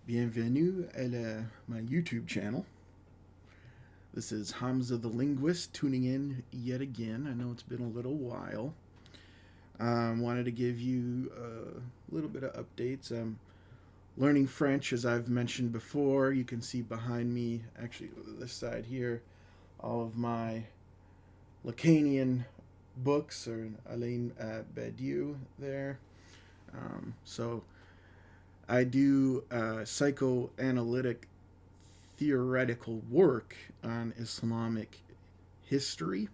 Bienvenue à my YouTube channel. This is Hamza the Linguist tuning in yet again. I know it's been a little while. Wanted to give you a little bit of updates. I'm learning French, as I've mentioned before. You can see behind me, actually, this side here, all of my Lacanian books, or Alain Badiou there. So I do psychoanalytic theoretical work on Islamic history.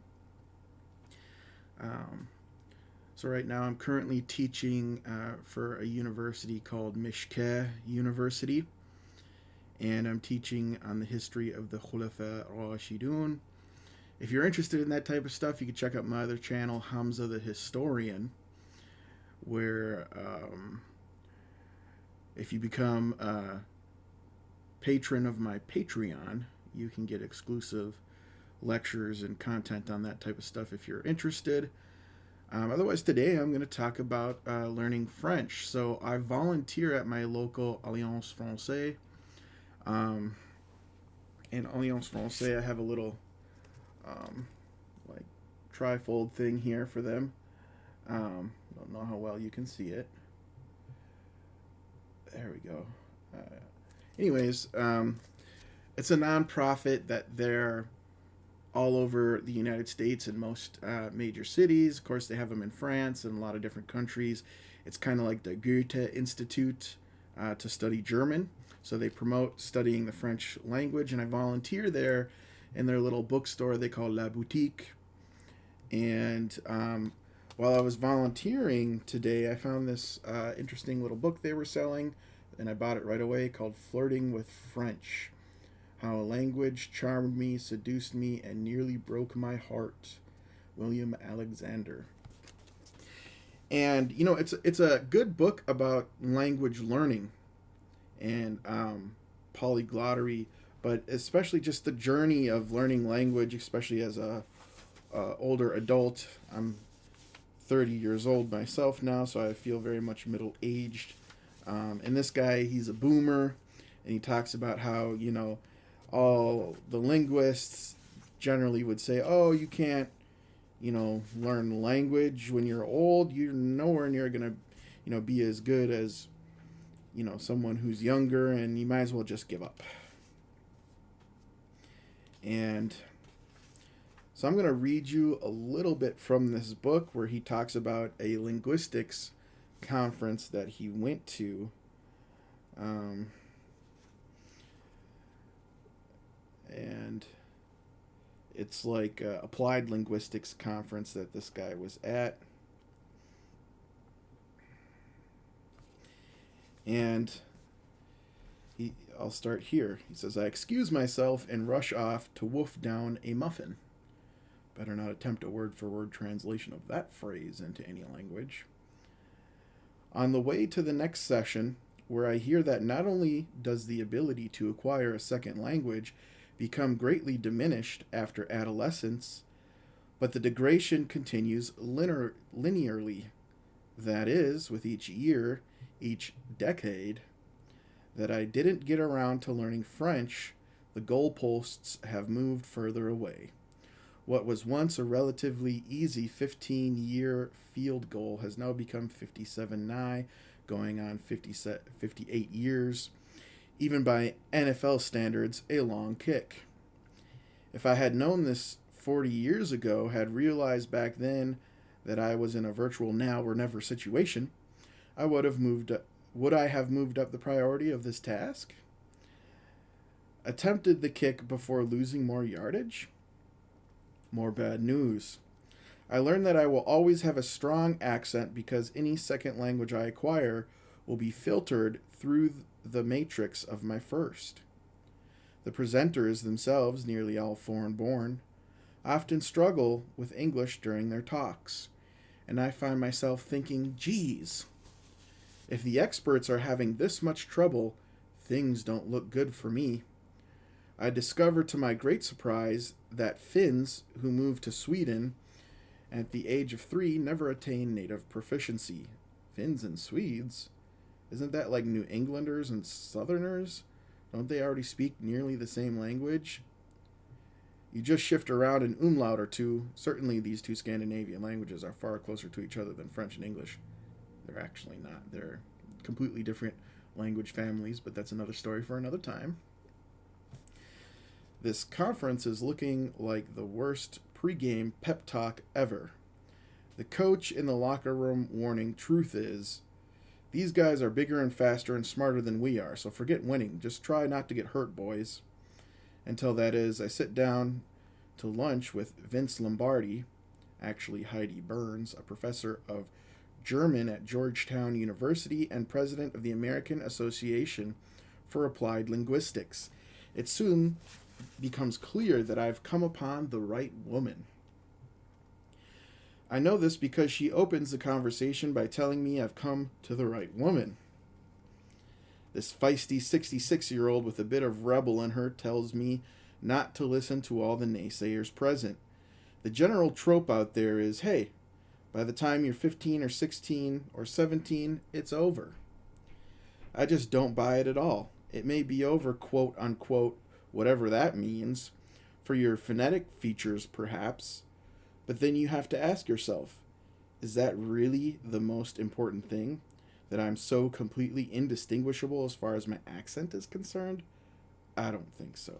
Um, so right now I'm currently teaching for a university called Mishkeh University, and I'm teaching on the history of the Khulafa Rashidun. If you're interested in that type of stuff, you can check out my other channel, Hamza the Historian, where if you become a patron of my Patreon, you can get exclusive lectures and content on that type of stuff if you're interested. Otherwise, today I'm going to talk about learning French. So I volunteer at my local Alliance Francaise. Um, in Alliance Francaise, I have a little um, like trifold thing here for them. Don't know how well you can see it. There we go. Anyways, it's a nonprofit that they're all over the United States and most major cities. Of course, they have them in France and a lot of different countries. It's kind of like the Goethe Institute to study German. So they promote studying the French language, and I volunteer there in their little bookstore they call La Boutique. And while I was volunteering today, I found this interesting little book they were selling, and I bought it right away, called Flirting with French: How a Language Charmed Me, Seduced Me, and Nearly Broke My Heart. William Alexander. And it's a good book about language learning and polyglottery, but especially just the journey of learning language, especially as a older adult. I'm 30 years old myself now, so I feel very much middle aged. And this guy, he's a boomer, and he talks about how all the linguists generally would say, "Oh, you can't, learn language when you're old. You're nowhere near gonna, be as good as, someone who's younger, and you might as well just give up." And so I'm gonna read you a little bit from this book where he talks about a linguistics conference that he went to. Um, and it's like a applied linguistics conference that this guy was at. And I'll start here. He says, "I excuse myself and rush off to wolf down a muffin." Better not attempt a word for word translation of that phrase into any language. On the way to the next session, where I hear that not only does the ability to acquire a second language become greatly diminished after adolescence, but the degradation continues linearly. That is, with each year, each decade, that I didn't get around to learning French, the goalposts have moved further away. What was once a relatively easy 15-year field goal has now become 57 nigh, going on 58 years. Even by NFL standards, a long kick. If I had known this 40 years ago, had realized back then that I was in a virtual now or never situation, I would have moved up. Would I have moved up the priority of this task? Attempted the kick before losing more yardage? More bad news. I learned that I will always have a strong accent because any second language I acquire will be filtered through the matrix of my first. The presenters themselves, nearly all foreign born, often struggle with English during their talks, and I find myself thinking, geez, if the experts are having this much trouble, things don't look good for me. I discover to my great surprise that Finns who moved to Sweden at the age of 3 never attain native proficiency. Finns and Swedes? Isn't that like New Englanders and Southerners? Don't they already speak nearly the same language? You just shift around an umlaut or two. Certainly, these two Scandinavian languages are far closer to each other than French and English. They're actually not. They're completely different language families, but that's another story for another time. This conference is looking like the worst pregame pep talk ever. The coach in the locker room warning, truth is, these guys are bigger and faster and smarter than we are, so forget winning. Just try not to get hurt, boys. Until that is, I sit down to lunch with Vince Lombardi, actually Heidi Burns, a professor of German at Georgetown University and president of the American Association for Applied Linguistics. It soon becomes clear that I've come upon the right woman. I know this because she opens the conversation by telling me I've come to the right woman. This feisty 66-year-old with a bit of rebel in her tells me not to listen to all the naysayers present. The general trope out there is, hey, by the time you're 15 or 16 or 17, it's over. I just don't buy it at all. It may be over, quote unquote, whatever that means, for your phonetic features perhaps, but then you have to ask yourself, is that really the most important thing? That I'm so completely indistinguishable as far as my accent is concerned? I don't think so.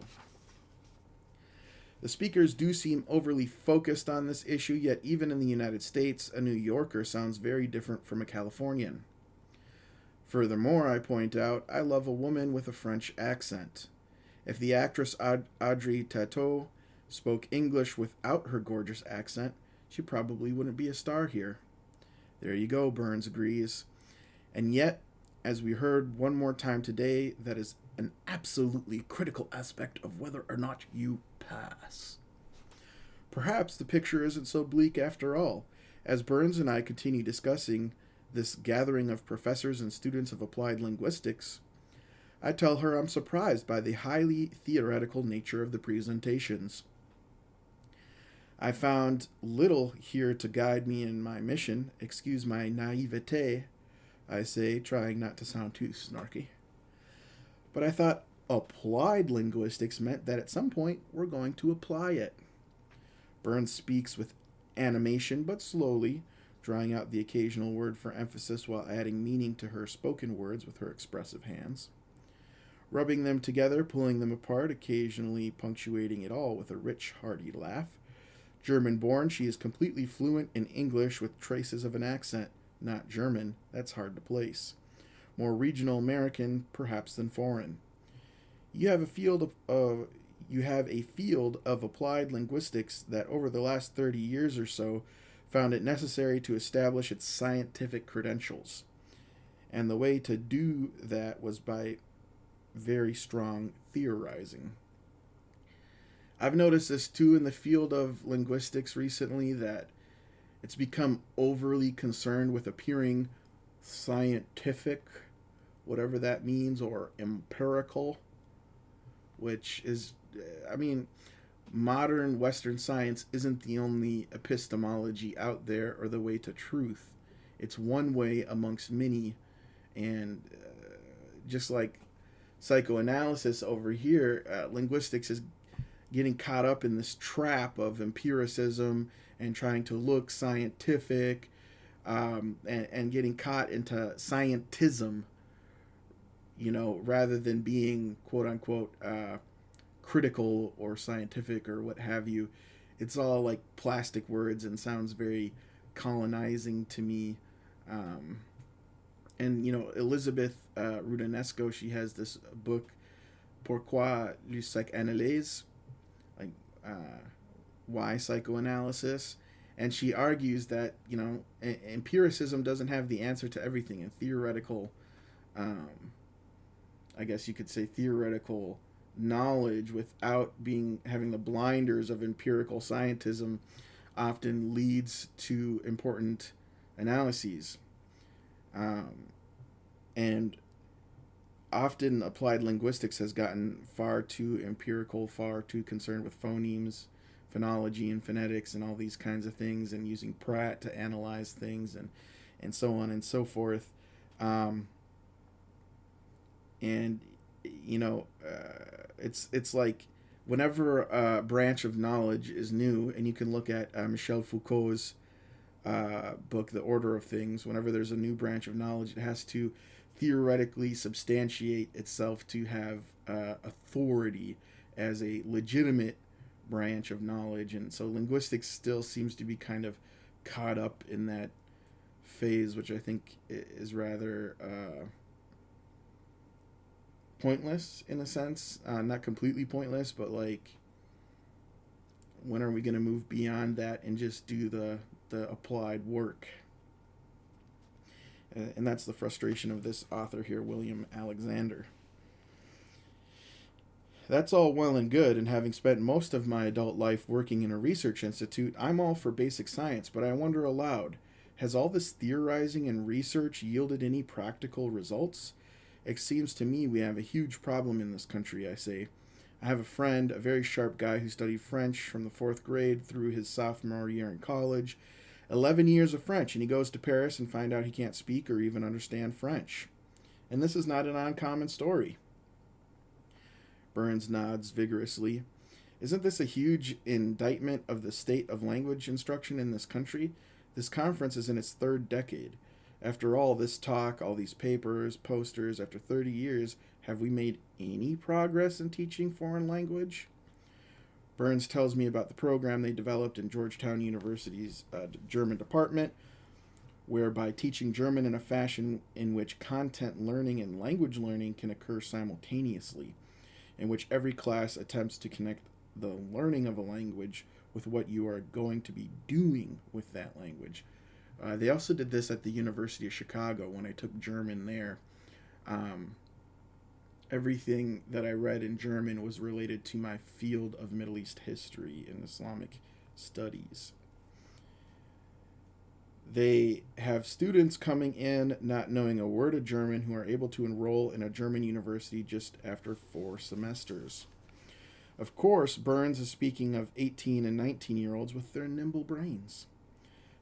The speakers do seem overly focused on this issue, yet even in the United States, a New Yorker sounds very different from a Californian. Furthermore, I point out, I love a woman with a French accent. If the actress Audrey Tautou spoke English without her gorgeous accent, she probably wouldn't be a star here. There you go, Burns agrees. And yet, as we heard one more time today, that is an absolutely critical aspect of whether or not you pass. Perhaps the picture isn't so bleak after all. As Burns and I continue discussing this gathering of professors and students of applied linguistics, I tell her I'm surprised by the highly theoretical nature of the presentations. I found little here to guide me in my mission. Excuse my naivete, I say, trying not to sound too snarky. But I thought applied linguistics meant that at some point we're going to apply it. Burns speaks with animation but slowly, drawing out the occasional word for emphasis while adding meaning to her spoken words with her expressive hands. Rubbing them together, pulling them apart, occasionally punctuating it all with a rich, hearty laugh. German-born, she is completely fluent in English with traces of an accent. Not German, that's hard to place. More regional American, perhaps, than foreign. You have a field of applied linguistics that over the last 30 years or so found it necessary to establish its scientific credentials. And the way to do that was by very strong theorizing. I've noticed this too in the field of linguistics recently, that it's become overly concerned with appearing scientific, whatever that means, or empirical, which is, modern Western science isn't the only epistemology out there or the way to truth. It's one way amongst many, and just like psychoanalysis over here, linguistics is getting caught up in this trap of empiricism and trying to look scientific, and getting caught into scientism, rather than being quote unquote critical or scientific or what have you. It's all like plastic words and sounds very colonizing to me. And Elizabeth Rudanesco, she has this book, Pourquoi le psychanalyse, like why psychoanalysis, and she argues that empiricism doesn't have the answer to everything, and theoretical, I guess you could say theoretical knowledge without having the blinders of empirical scientism often leads to important analyses, and often applied linguistics has gotten far too empirical, far too concerned with phonemes, phonology, and phonetics, and all these kinds of things, and using Pratt to analyze things, and so on and so forth. And it's like whenever a branch of knowledge is new, and you can look at Michel Foucault's book, The Order of Things. Whenever there's a new branch of knowledge, it has to theoretically substantiate itself to have authority as a legitimate branch of knowledge. And so linguistics still seems to be kind of caught up in that phase, which I think is rather pointless in a sense. Not completely pointless, but like, when are we going to move beyond that and just do the applied work? And that's the frustration of this author here, William Alexander. That's all well and good, and having spent most of my adult life working in a research institute, I'm all for basic science, but I wonder aloud, has all this theorizing and research yielded any practical results? It seems to me we have a huge problem in this country, I say. I have a friend, a very sharp guy who studied French from the 4th grade through his sophomore year in college. 11 years of French, and he goes to Paris and find out he can't speak or even understand French. And this is not an uncommon story. Burns nods vigorously. Isn't this a huge indictment of the state of language instruction in this country? This conference is in its 3rd decade. After all this talk, all these papers, posters, after 30 years, have we made any progress in teaching foreign language? Burns tells me about the program they developed in Georgetown University's German department, whereby teaching German in a fashion in which content learning and language learning can occur simultaneously, in which every class attempts to connect the learning of a language with what you are going to be doing with that language. They also did this at the University of Chicago when I took German there. Everything that I read in German was related to my field of Middle East history and Islamic studies. They have students coming in not knowing a word of German who are able to enroll in a German university just after 4 semesters. Of course, Burns is speaking of 18 and 19-year-olds with their nimble brains.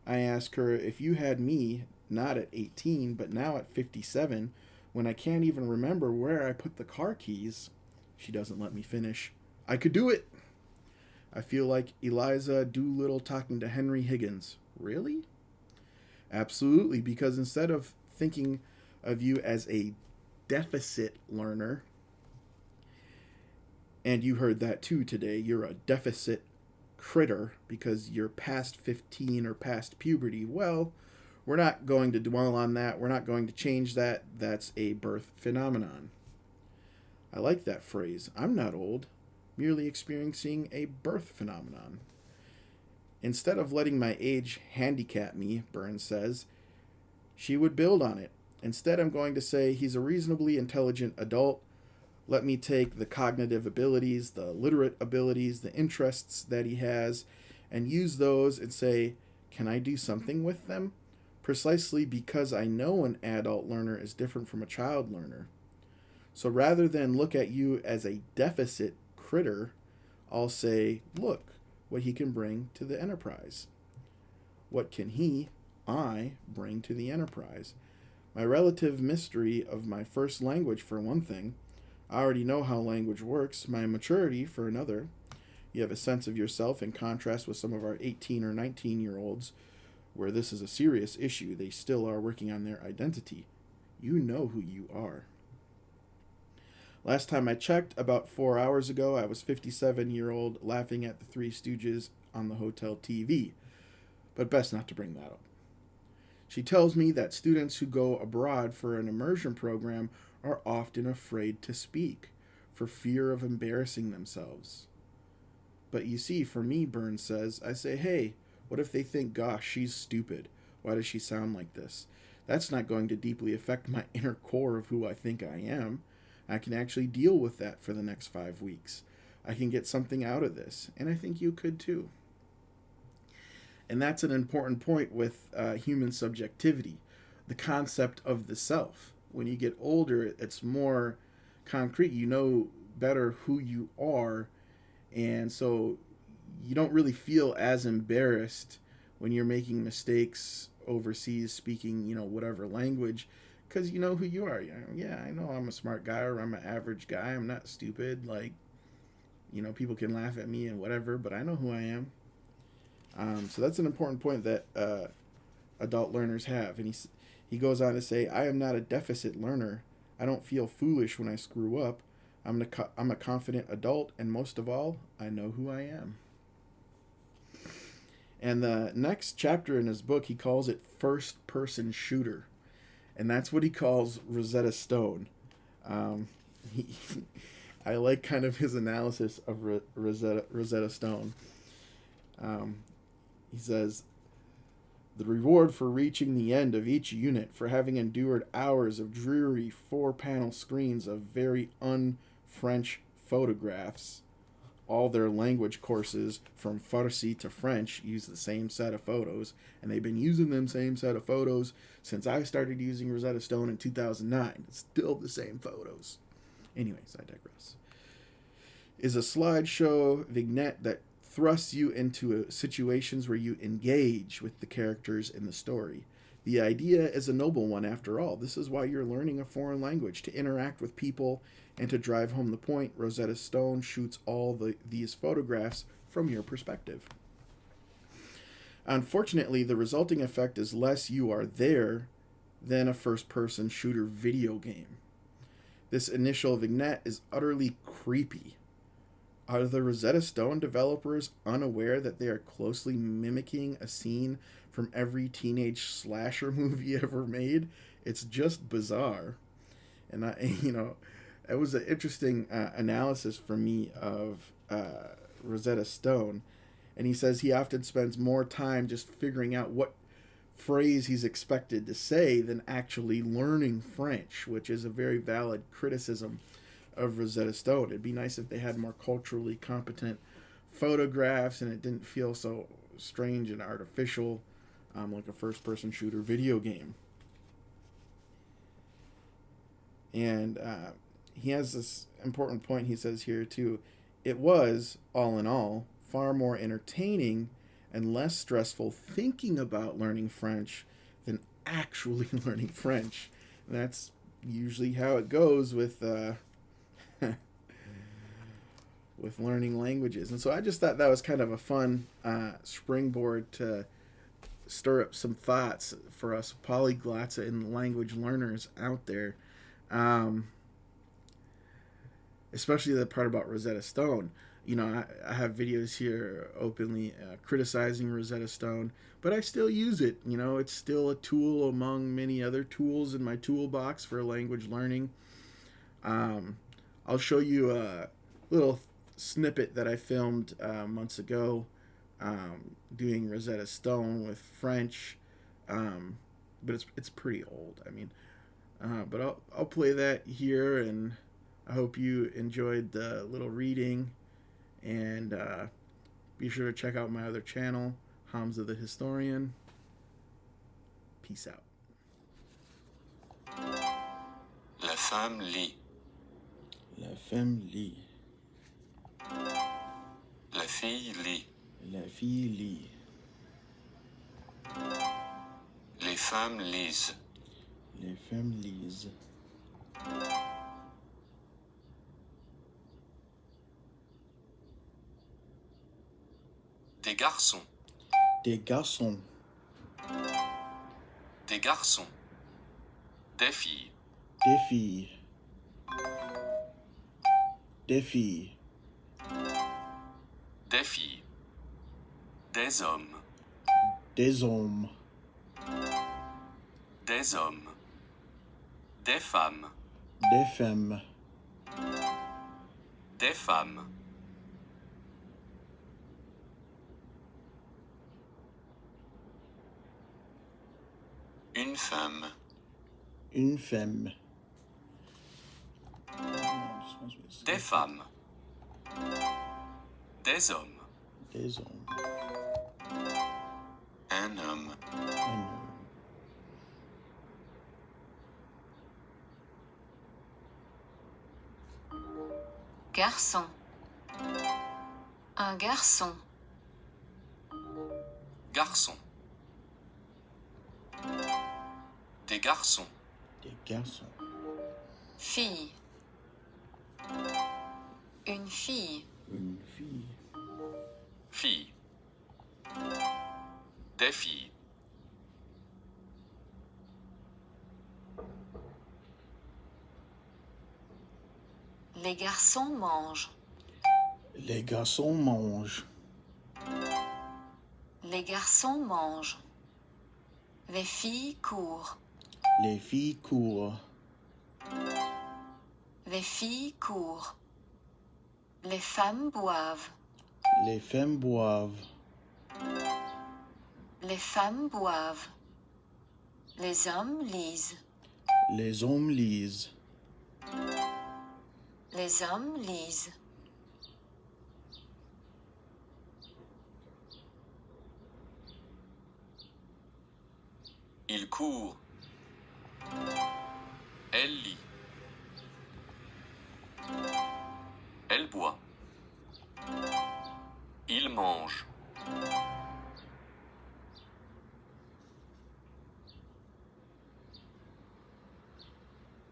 I ask her, if you had me, not at 18, but now at 57, when I can't even remember where I put the car keys, she doesn't let me finish. I could do it. I feel like Eliza Doolittle talking to Henry Higgins. Really? Absolutely, because instead of thinking of you as a deficit learner, and you heard that too today, you're a deficit critter because you're past 15 or past puberty. Well, we're not going to dwell on that. We're not going to change that. That's a birth phenomenon. I like that phrase. I'm not old, merely experiencing a birth phenomenon. Instead of letting my age handicap me, Burns says, she would build on it. Instead, I'm going to say he's a reasonably intelligent adult. Let me take the cognitive abilities, the literate abilities, the interests that he has, and use those and say, can I do something with them? Precisely because I know an adult learner is different from a child learner. So rather than look at you as a deficit critter, I'll say, look what he can bring to the enterprise. What can I, bring to the enterprise? My relative mystery of my first language, for one thing. I already know how language works. My maturity, for another. You have a sense of yourself in contrast with some of our 18 or 19-year-olds, where this is a serious issue. They still are working on their identity. You know who you are. Last time I checked, about 4 hours ago, I was 57-year-old laughing at the Three Stooges on the hotel TV. But best not to bring that up. She tells me that students who go abroad for an immersion program are often afraid to speak, for fear of embarrassing themselves. But you see, for me, Burns says, I say, hey, what if they think, gosh, she's stupid? Why does she sound like this? That's not going to deeply affect my inner core of who I think I am. I can actually deal with that for the next 5 weeks. I can get something out of this, and I think you could too. And that's an important point with human subjectivity, the concept of the self. When you get older, it's more concrete. You know better who you are, and so you don't really feel as embarrassed when you're making mistakes overseas speaking, whatever language, because you know who you are. Yeah, I know I'm a smart guy, or I'm an average guy. I'm not stupid. Like, people can laugh at me and whatever, but I know who I am. So that's an important point that adult learners have. And he goes on to say, I am not a deficit learner. I don't feel foolish when I screw up. I'm a confident adult, and most of all, I know who I am. And the next chapter in his book, he calls it first person shooter. And that's what he calls Rosetta Stone. He, I like kind of his analysis of Rosetta Stone. He says, the reward for reaching the end of each unit, for having endured hours of dreary 4-panel screens of very un-French photographs. All their language courses from Farsi to French use the same set of photos, and they've been using them same set of photos since I started using Rosetta Stone in 2009. It's still the same photos. Anyways, I digress. Is a slideshow vignette that thrusts you into situations where you engage with the characters in the story. The idea is a noble one after all. This is why you're learning a foreign language, to interact with people and to drive home the point. Rosetta Stone shoots all these photographs from your perspective. Unfortunately, the resulting effect is less you are there than a first-person shooter video game. This initial vignette is utterly creepy. Are the Rosetta Stone developers unaware that they are closely mimicking a scene from every teenage slasher movie ever made? It's just bizarre. And it was an interesting analysis for me of Rosetta Stone. And he says he often spends more time just figuring out what phrase he's expected to say than actually learning French, which is a very valid criticism of Rosetta Stone. It'd be nice if they had more culturally competent photographs and it didn't feel so strange and artificial, like a first-person shooter video game. And he has this important point he says here too. It was, all in all, far more entertaining and less stressful thinking about learning French than actually learning French. And that's usually how it goes with with learning languages. And so I just thought that was kind of a fun springboard to stir up some thoughts for us polyglots and language learners out there. Especially the part about Rosetta Stone. I have videos here openly criticizing Rosetta Stone, but I still use it. It's still a tool among many other tools in my toolbox for language learning. I'll show you a little snippet that I filmed months ago doing Rosetta Stone with French, but it's pretty old. But I'll play that here, and I hope you enjoyed the little reading, and be sure to check out my other channel, Hamza the Historian. Peace out. La femme lit. La femme lit. La fille lit. La fille lit. Les femmes lisent. Les femmes lisent. Des garçons. Des garçons. Des garçons. Des filles. Des filles. Des filles. Des filles. Des hommes. Des hommes. Des hommes. Des femmes. Des femmes. Des femmes. Une femme. Une femme. Des femmes. Des hommes. Des hommes. Un homme. Un homme. Garçon. Un garçon. Garçon. Des garçons. Des garçons. Fille. Une fille. Une fille. Fille. Des filles. Les garçons mangent. Les garçons mangent. Les garçons mangent. Les filles courent. Les filles courent. Les filles courent. Les femmes boivent. Les femmes boivent. Les femmes boivent. Les hommes lisent. Les hommes lisent. Les hommes lisent. Il court. Elle lit. Elle boit. Il mange.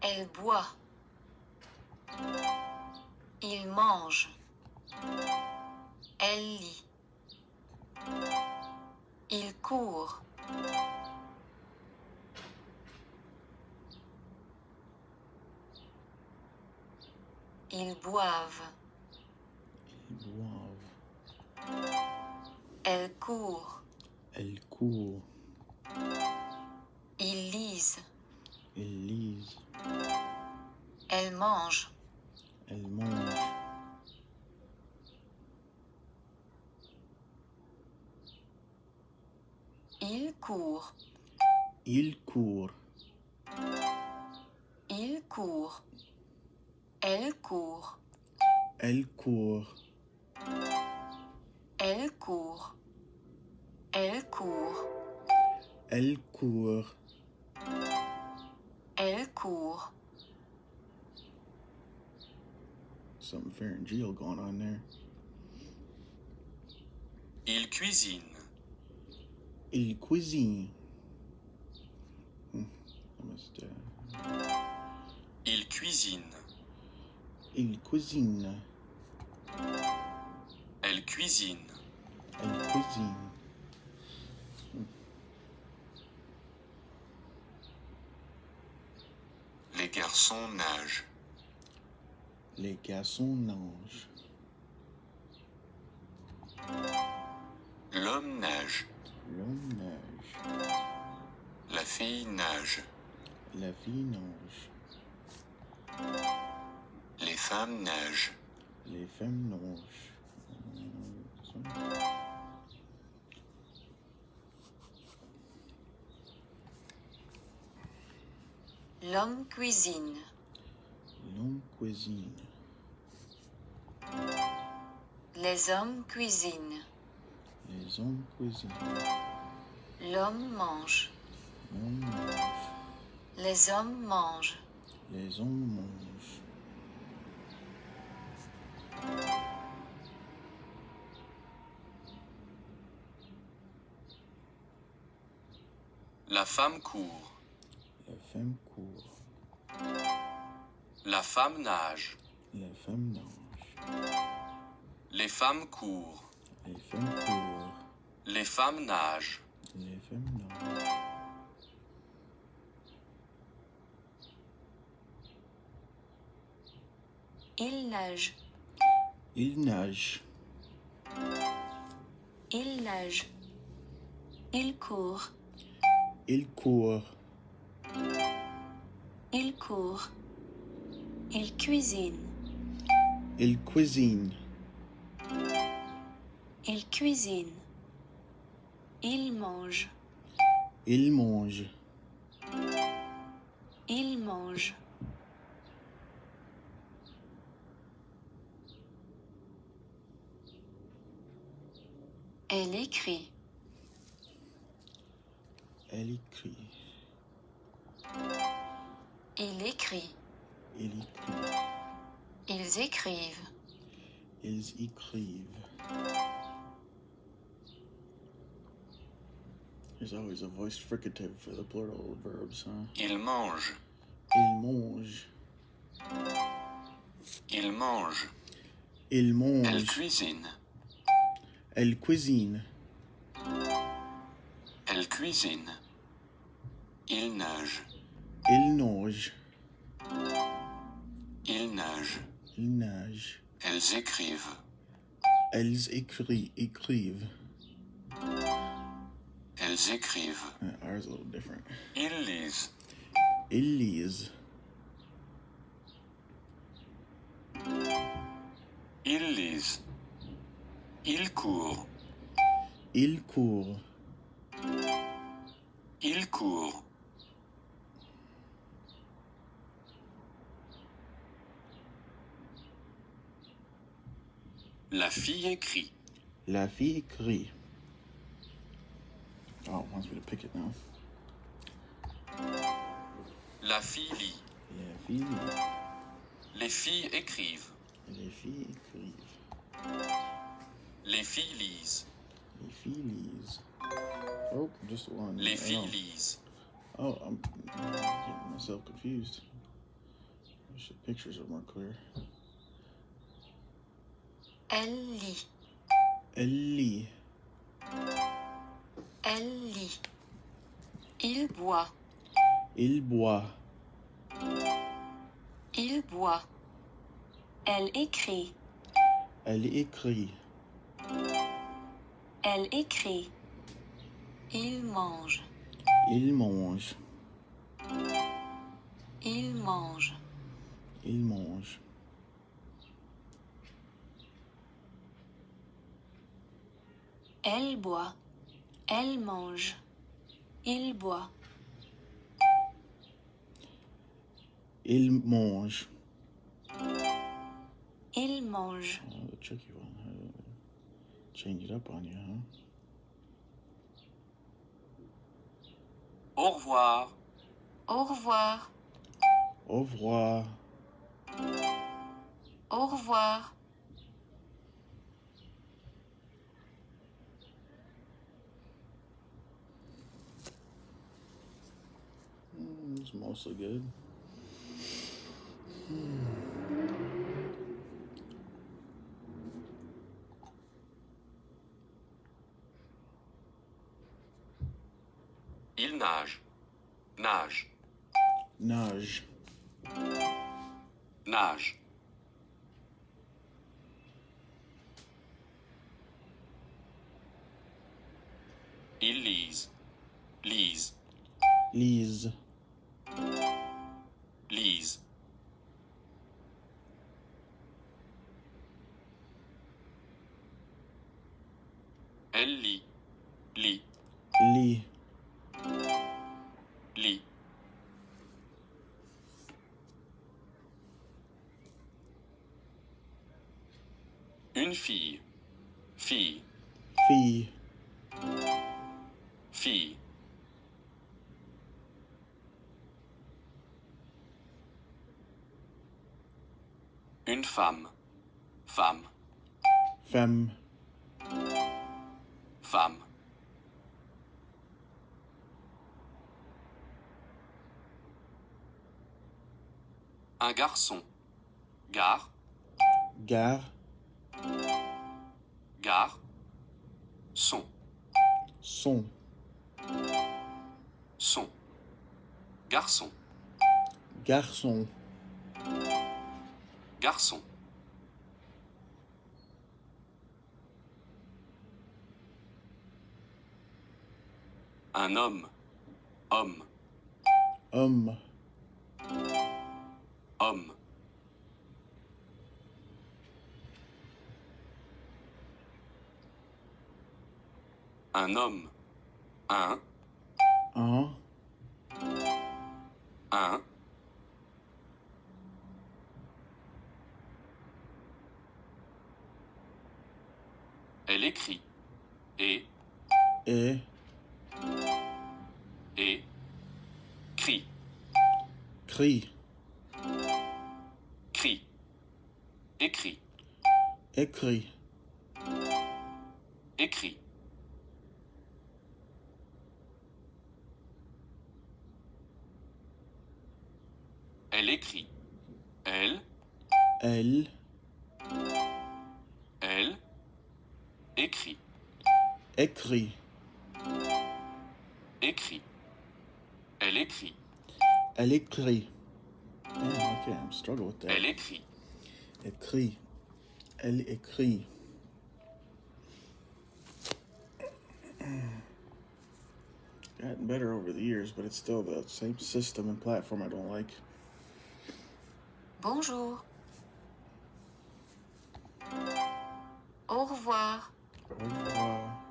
Elle boit. Il mange. Elle lit. Il court. Ils boivent. Ils boivent. Elle court. Elles courent. Ils lisent. Ils lisent. Elle mange. Elles mangent. Il court. Ils courent. Il court. Elle court. Elles courent. Elle court. Elle court. Elles courent. Elle court. Something pharyngeal going on there. Il cuisine. Il cuisine. I must, Il cuisine. Il cuisine. Elle cuisine. Elle cuisine. Les garçons nagent. Les garçons nagent. L'homme nage. L'homme nage. La fille nage. La fille nage. Les femmes nagent. Les femmes nagent. L'homme cuisine. L'homme cuisine. Les hommes cuisinent. Les hommes cuisinent. L'homme mange. L'homme mange. Les hommes mangent. Les hommes mangent. La femme court. La femme court. La femme nage. La femme nage. Les femmes courent. Les femmes courent. Les femmes nagent. Les femmes nagent. Il nage. Il nage. Il nage. Il court. Il court. Il court. Il cuisine. Il cuisine. Il cuisine. Il mange. Il mange. Il mange. Elle écrit. Elle écrit. Il écrit. Il écrit. Ils écrivent. Ils écrivent. There's always a voiced fricative for the plural verbs, huh? Il mange. Il mange. Il mange. Il Elle mange. cuisine. Elle cuisine. Elle cuisine. Il neige. Il nage. Il neige. Il nage. Elles écrivent. Elles écrivent. Elles écrivent. Ours is a little different. Ils lisent. Ils lisent. Ils lisent. Ils courent. Ils courent. Ils courent. La fille écrit. La fille écrit. Oh, it wants me to pick it now. La fille lit. La fille lit. Les filles écrivent. Les filles écrivent. Les filles lisent. Les filles lisent. Oh, just one. Les Oh. filles lisent. Oh, I'm getting myself confused. Wish the pictures are more clear. Elle lit. Elle lit. Elle lit. Il boit. Il boit. Il boit. Elle écrit. Elle écrit. Elle écrit. Il mange. Il mange. Il mange. Il mange. Elle boit. Elle mange. Il boit. Il mange. Il mange. Oh, the tricky one. Change it up on you, huh? Au revoir. Au revoir. Au revoir. Au revoir. It's mostly good. Il nage. Nage. Nage. Nage. Ils lisent. Lisent. Lise. Lisent. Elle lit. Lit. Lit. Lit. Une fille. Fille. Fille. Fille. Une femme. Femme. Femme. Femme. Un garçon. Gare. Gare. Gare. Son. Son. Son. Garçon. Garçon. Garçon. Un homme. Homme. Homme. Homme. Un homme. Un. Un. Un. Elle écrit. Et. Et. Et. Crie. Crie. Crie. Écrit. Écrit. Écrit. Elle écrit. Elle Elle écrit. écrit. Écrit. Elle écrit. Elle écrit. Damn, okay, I'm struggling with that. Elle écrit. Écrit. Elle écrit. Gotten better over the years, but it's still the same system and platform I don't like. Bonjour. Au revoir. Au revoir.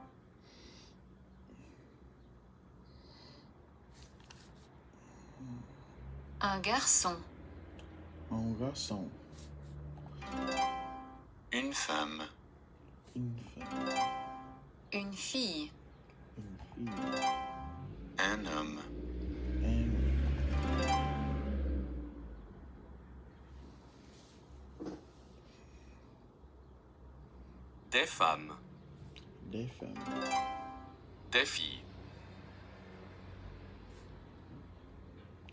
Un garçon. Un garçon. Une femme. Une femme. Une fille. Une fille. Un homme. Un Des femmes. des femmes. Des filles.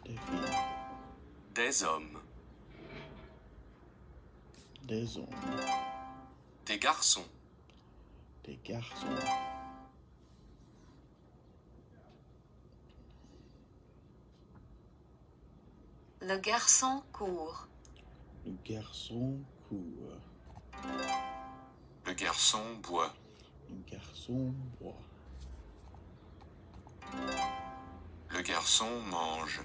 Des filles. Des hommes. Des hommes. Des garçons. Des garçons. Le garçon court. Le garçon court. Le garçon boit. Le garçon boit. Le garçon mange.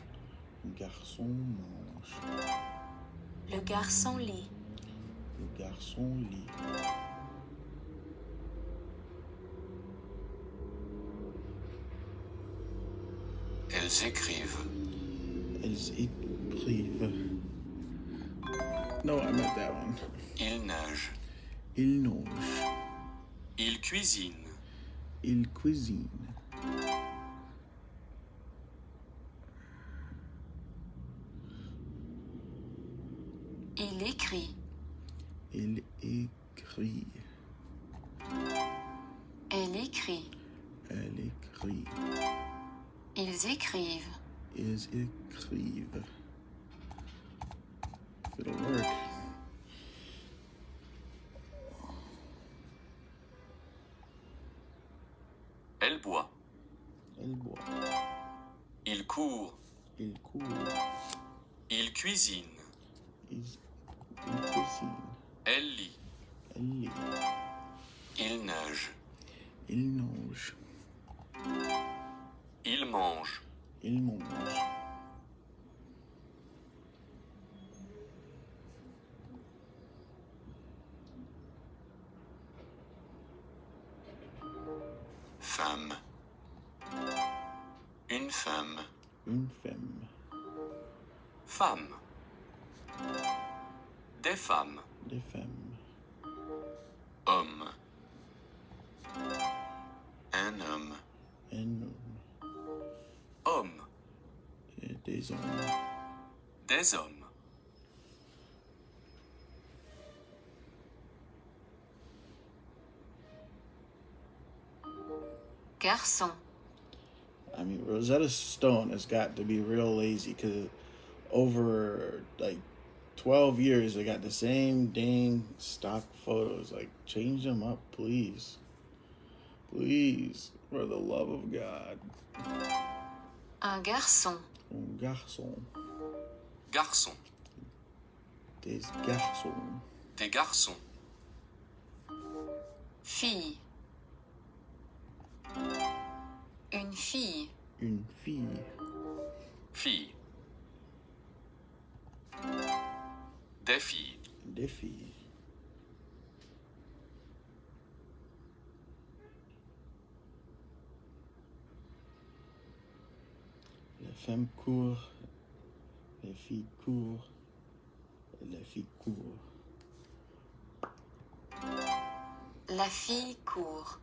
Le garçon mange. Le garçon lit. Le garçon lit. Elles écrivent. Elles écrivent. No, I meant that one. Ils nagent. Il nage. Ils cuisinent. Il cuisine. Il écrit. Il écrit. Elle écrit. Elle écrit. Ils écrivent. Ils écrivent. If it'll work. Elle boit. Elle boit. Il court. Il court. Il cuisine. Il cuisine. Elle lit. Elle lit. Il nage. Il nage. Il mange. Il mange. Femme. Une femme. Une femme. Femme. Des femmes. Des femmes. Homme. Un homme. Un homme. Homme. Et des hommes. Des hommes. Garçon. I mean, Rosetta Stone has got to be real lazy because over like 12 years they got the same dang stock photos. Like, change them up, please. Please, for the love of God. Un garçon. Un garçon. Garçon. Des garçons. Des garçons. Fille. Une fille. Une fille. Fille. Des filles. Des filles. Les femmes courent. Les filles courent. Les filles courent. La fille court.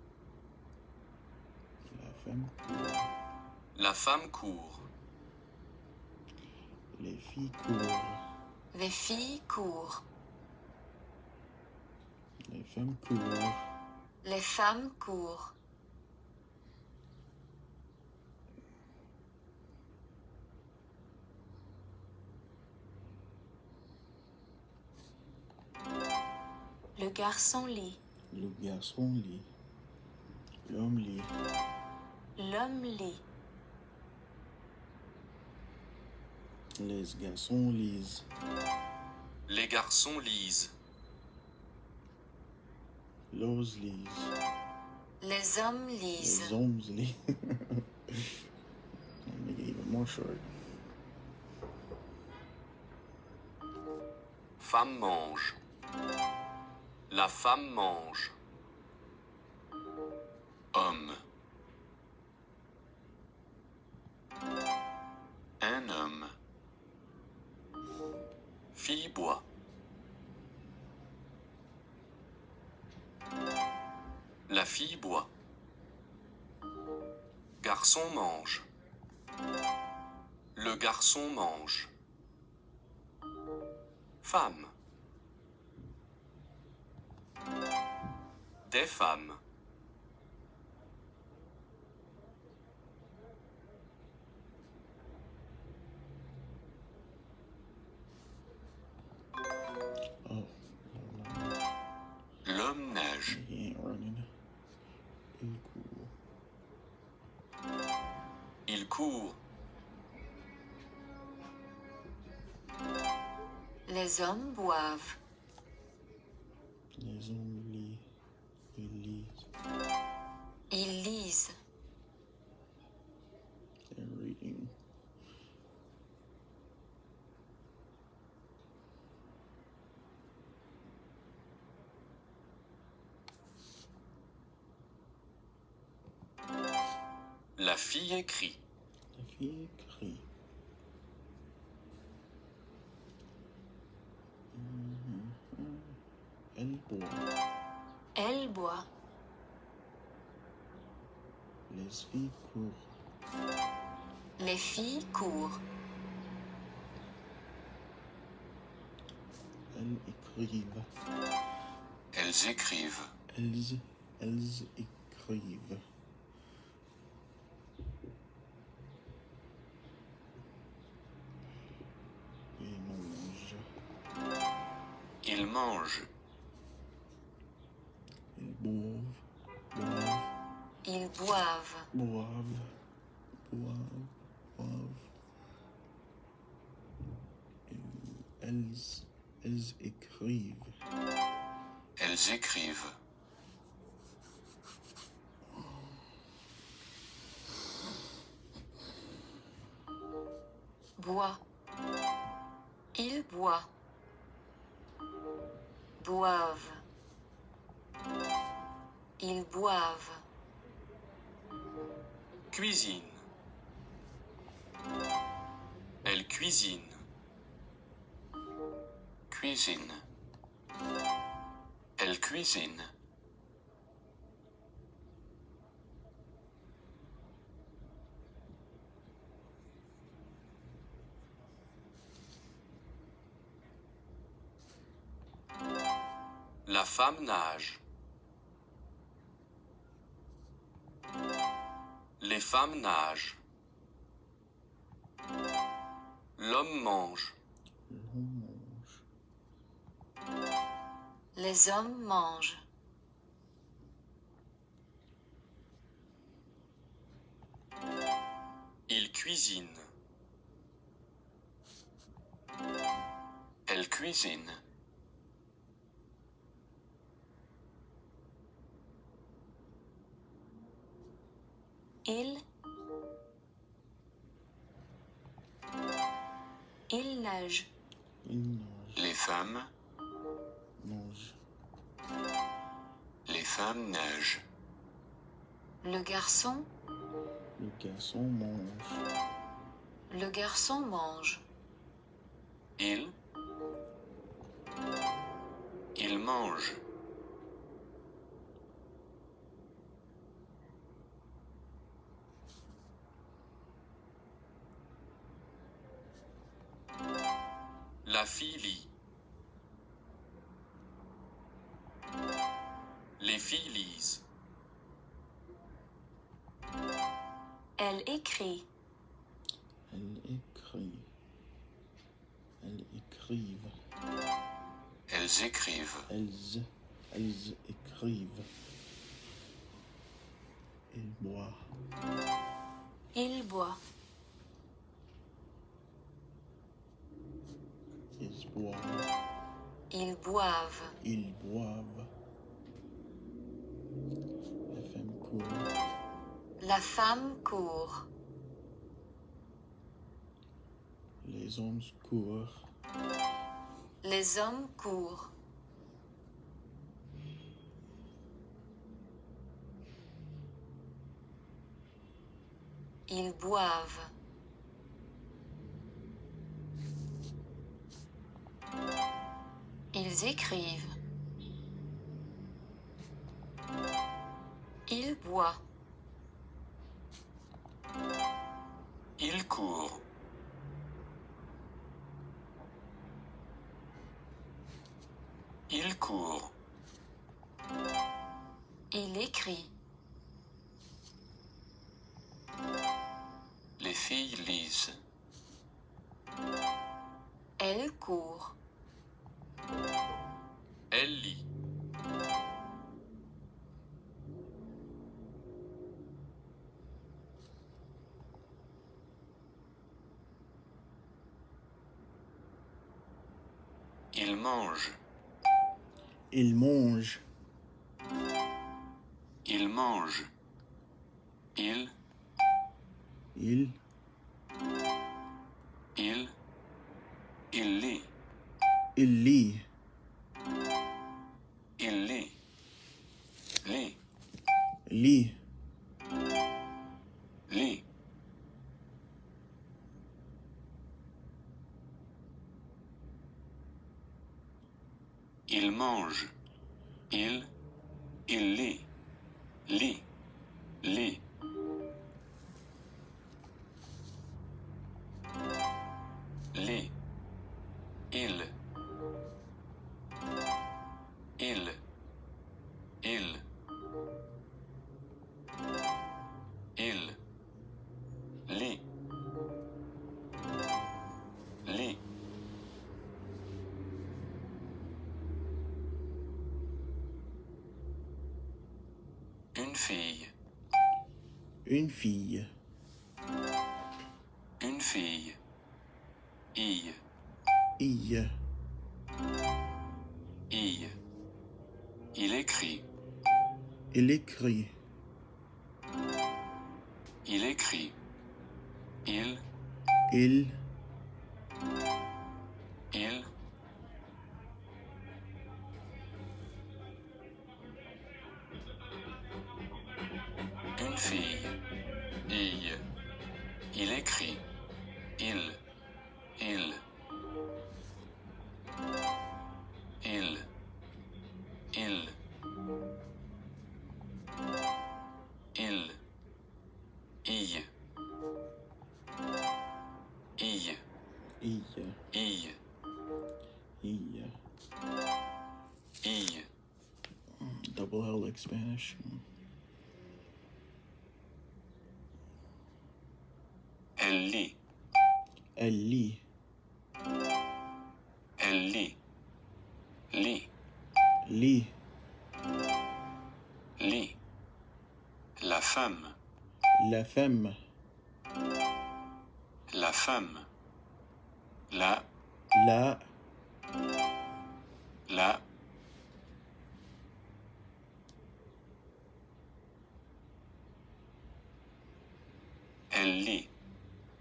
La femme court. La femme court. Les filles courent. Les filles courent. Les femmes courent. Les femmes courent. Le garçon lit. Le garçon lit. L'homme lit. L'homme lit. Les garçons lisent. Les garçons lisent. L'ose lisent. Les hommes lisent. Les hommes lisent. Make it even more short. Femme mange. La femme mange. Homme. Un homme. Fille boit. La fille boit. Garçon mange. Le garçon mange. Femme. Des femmes. Oh. L'homme nage. He ain't running. Il court. Il court. Les hommes boivent. Les hommes lisent. Ils lisent. Ils lisent. They're reading. La fille écrit. La fille écrit. Elle boit. Elle boit. Les filles courent. Les filles courent. Elles écrivent. Elles écrivent. Elles écrivent. Ils mangent. Ils mangent. Ils boivent. Ils boivent. Boivent. Elles écrivent. Elles écrivent. Boit. Ils boivent. Boivent. Ils boivent. Cuisine. Elle cuisine. Cuisine. Elle cuisine. La femme nage. Les femmes nagent. L'homme mange. L'homme mange. Les hommes mangent. Il cuisine. Elle cuisine. Il nage. Ils nagent. Les femmes. Mangent. Les femmes nagent. Le garçon. Le garçon mange. Le garçon mange. Il mange. La fille lit. Les filles lisent. Elle écrit. Elle écrit. Elles écrivent. Elles écrivent. Elles Elles écrivent. Il boit. Il boit. Ils boivent. Ils boivent. Ils boivent. La femme court. La femme court. Les hommes courent. Les hommes courent. Ils boivent. Ils écrivent. Il boit. Il court. Il court. Il écrit. Les filles lisent. Elle court. Elle lit. Il mange. Il mange. Il mange. Il Il lit. il lit. Il lit. Lit. Lit. Lit. Il mange. Il lit. Lit. Lit. Lit. Il. Il. Il. Il. Lit. Lit. Une fille. Une fille. Une fille. Ille. Il. Ille. Il écrit. Il écrit. Il écrit. Il. Il. Il. Une fille. Ille. Il écrit. Il. Il. Il. Il. Il. Ille. Ille. Il. Ille. Il. Ille. Double L like Spanish. Elle lit. Elle lit. Elle lit. Lit. Lit. Lit. La femme. La femme. La femme. La. La. La. Elle lit.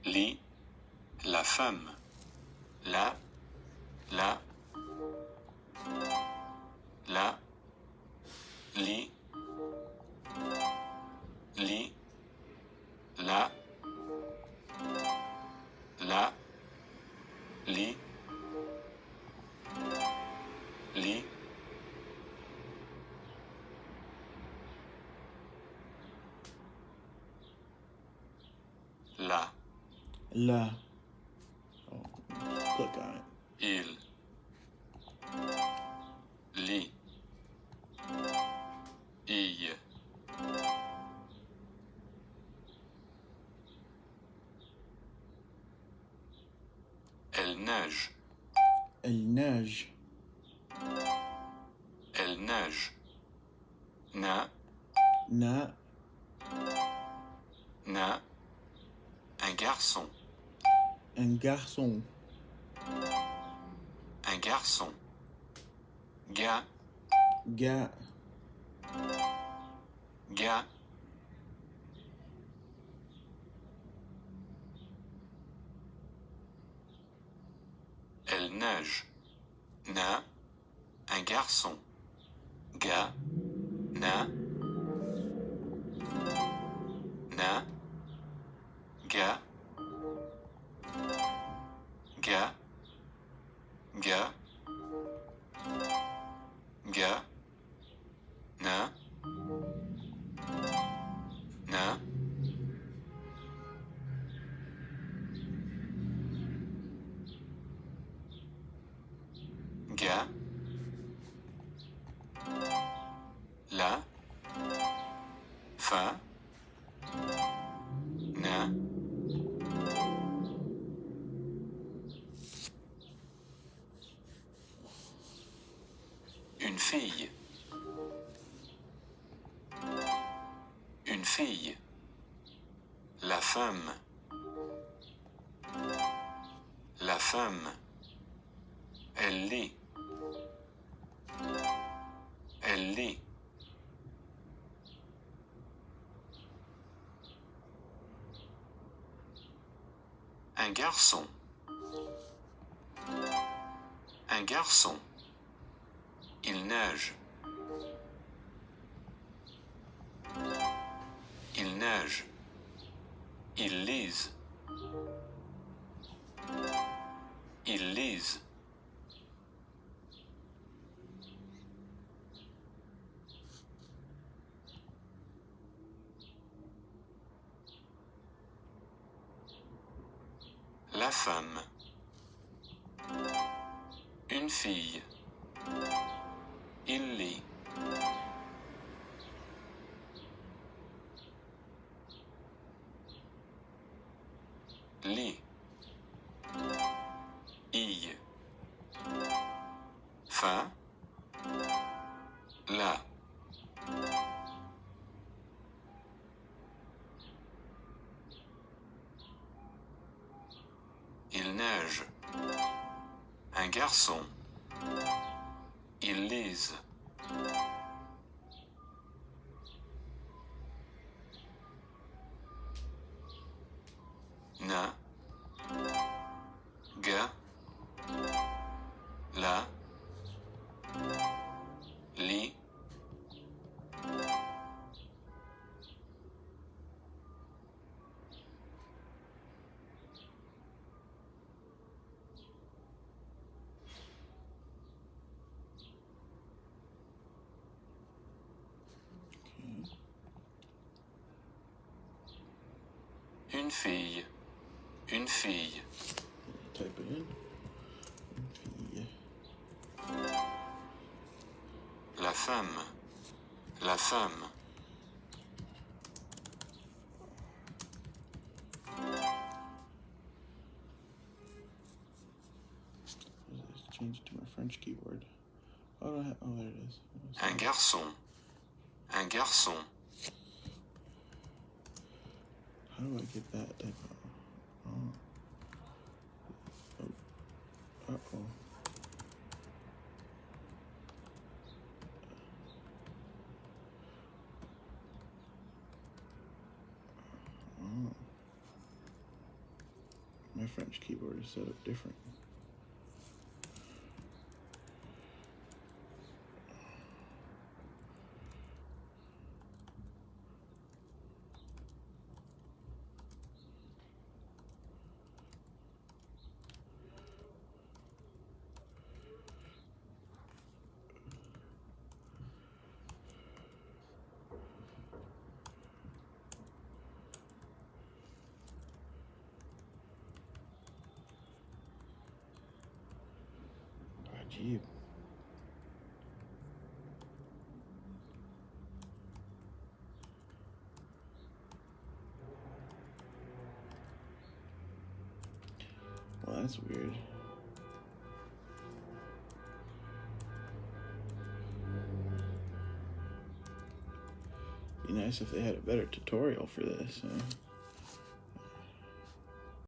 Lit. La femme. La. La. La. Lit. Lit. La. La. Lit. Lit. La. La. Oh, click on it. Il. Lit. Ille. Elle nage. Elle nage. Elle neige. Na, Na. na. Un garçon. Un garçon. Un garçon. Ga, Ga. ga. Elle neige. Na, un garçon. Ga, na, na, ga, ga, ga, ga, na, na, ga, la, fa, na, une fille. Une fille. La femme. La femme. Elle lit. Elle lit. Un garçon. Un garçon. Il neige. Il neige. Ils lisent. Ils lisent. La femme. Une fille. Il lit. Lit. I. Fa. La. Il neige. Un garçon. Ils lisent. Na. Ga. La. Li. Une fille. Une fille. Type it in. Fille. La femme. La femme. Let's change it to my French keyboard. Oh, there it is. Un garçon. Un garçon. How do I get that type of... Oh. Uh-oh. Oh. My French keyboard is set up different. Gee. Well, that's weird. Be nice if they had a better tutorial for this.